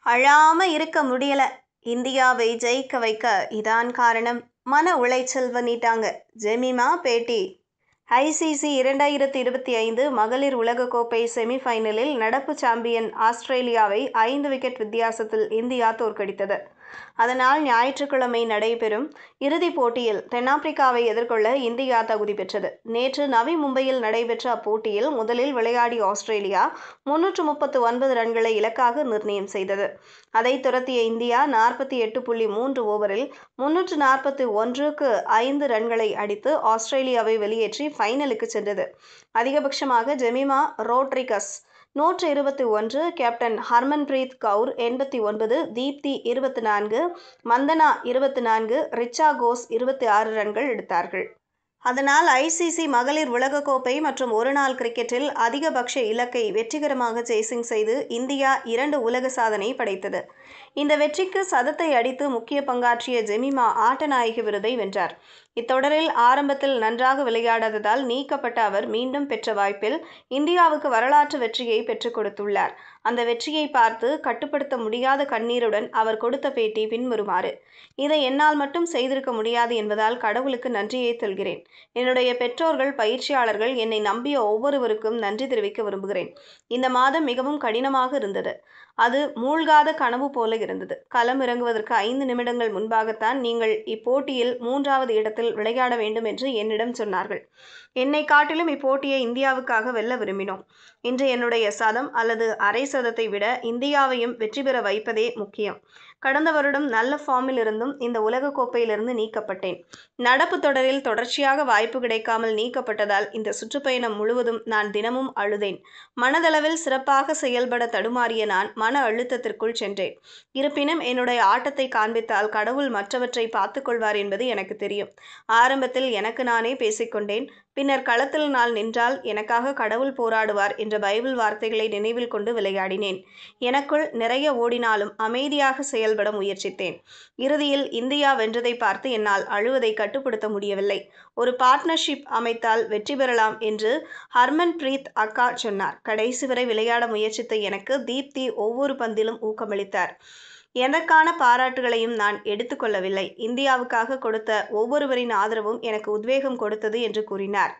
அழாம இருக்க முடியல. இந்தியாவை ஜெயிக்க வைக்க இதான் காரணம். மன உளைச்சல் பண்ணிட்டாங்க. ஜெமிமா பேட்டி. ஐசிசி 2025 மகளிர் உலகக்கோப்பை செமிஃபைனலில் நடப்பு சாம்பியன் ஆஸ்திரேலியாவை 5 விக்கெட் வித்தியாசத்தில் இந்தியா தோற்கடித்தது. அதனால் ஞாயிற்றுக்கிழமை நடைபெறும் இறுதிப் போட்டியில் தென்னாப்பிரிக்காவை எதிர்கொள்ள இந்தியா தகுதி பெற்றது. நேற்று நவி மும்பையில் நடைபெற்ற அப்போட்டியில் முதலில் விளையாடிய ஆஸ்திரேலியா 339 ரன்களை இலக்காக நிர்ணயம் செய்தது. அதைத் துரத்திய இந்தியா 48.3 ஓவரில் 341க்கு 5 ரன்களை அடித்து ஆஸ்திரேலியாவை வெளியேற்றி ஃபைனலுக்கு சென்றது. அதிகபட்சமாக ஜெமிமா ரோட்ரிகஸ் 121, கேப்டன் ஹர்மன்பிரீத் கவுர் 89, தீப்தி 24, மந்தனா 24, ரிச்சா கோஸ் 26 ரன்கள் எடுத்தார்கள். அதனால் ஐசிசி மகளிர் உலகக்கோப்பை மற்றும் ஒருநாள் கிரிக்கெட்டில் அதிகபட்ச இலக்கை வெற்றிகரமாக சேசிங் செய்து இந்தியா 2 உலக சாதனை படைத்தது. இந்த வெற்றிக்கு சதத்தை அடித்து முக்கிய பங்காற்றிய ஜெமிமா ஆட்டநாயகி விருதை வென்றார். இத்தொடரில் ஆரம்பத்தில் நன்றாக விளையாடாததால் நீக்கப்பட்ட அவர் மீண்டும் பெற்ற வாய்ப்பில் இந்தியாவுக்கு வரலாற்று வெற்றியை பெற்றுக் கொடுத்துள்ளார். அந்த வெற்றியை பார்த்து கட்டுப்படுத்த முடியாத கண்ணீருடன் அவர் கொடுத்த பேட்டி பின்வருமாறு: இதை என்னால் மட்டும் செய்திருக்க முடியாது என்பதால் கடவுளுக்கு நன்றியை சொல்கிறேன். என்னுடைய பெற்றோர்கள், பயிற்சியாளர்கள், என்னை நம்பிய ஒவ்வொருவருக்கும் நன்றி தெரிவிக்க விரும்புகிறேன். இந்த மாதம் மிகவும் கடினமாக இருந்தது. அது மூழ்காத கனவு போல இருந்தது. களம் இறங்குவதற்கு 5 நிமிடங்கள் முன்பாகத்தான் நீங்கள் இப்போட்டியில் 3வது இடத்தில் விளையாட வேண்டும் என்று என்னிடம் சொன்னார்கள். என்னை காட்டிலும் இப்போட்டியை இந்தியாவுக்காக வெல்ல விரும்பினோம். இன்று என்னுடைய சதம் அல்லது அரை சதத்தை விட இந்தியாவையும் வெற்றி பெற வைப்பதே முக்கியம். கடந்த வருடம் நல்ல ஃபார்மில் இருந்தும் இந்த உலகக்கோப்பையிலிருந்து நீக்கப்பட்டேன். நடப்பு தொடரில் தொடர்ச்சியாக வாய்ப்பு கிடைக்காமல் நீக்கப்பட்டதால் இந்த சுற்றுப்பயணம் முழுவதும் நான் தினமும் அழுதேன். மனதளவில் சிறப்பாக செயல்பட தடுமாறிய நான் மன அழுத்தத்திற்குள் சென்றேன். இருப்பினும் என்னுடைய ஆட்டத்தை காண்பித்தால் கடவுள் மற்றவற்றை பார்த்துக் கொள்வார் என்பது எனக்கு தெரியும். ஆரம்பத்தில் எனக்கு நானே பேசிக்கொண்டேன். பின்னர் களத்தில் நான் நின்றால் எனக்காக கடவுள் போராடுவார் என்ற பைபிள் வார்த்தைகளை நினைவில் கொண்டு விளையாடினேன். எனக்குள் நிறைய ஓடினாலும் அமைதியாக செயல்பட முயற்சித்தேன். இறுதியில் இந்தியா வென்றதை பார்த்து என்னால் அழுவதை கட்டுப்படுத்த முடியவில்லை. ஒரு பார்ட்னர்ஷிப் அமைத்தால் வெற்றி பெறலாம் என்று ஹர்மன்பிரீத் அக்கா சொன்னார். கடைசி வரை விளையாட முயற்சித்த எனக்கு தீப்தி ஒவ்வொரு பந்திலும் ஊக்கமளித்தார். எனக்கான பாராட்டுகளையும் நான் எடுத்துக்கொள்ளவில்லை. இந்தியாவுக்காக கொடுத்த ஒவ்வொருவரின் ஆதரவும் எனக்கு உத்வேகம் கொடுத்தது என்று கூறினார்.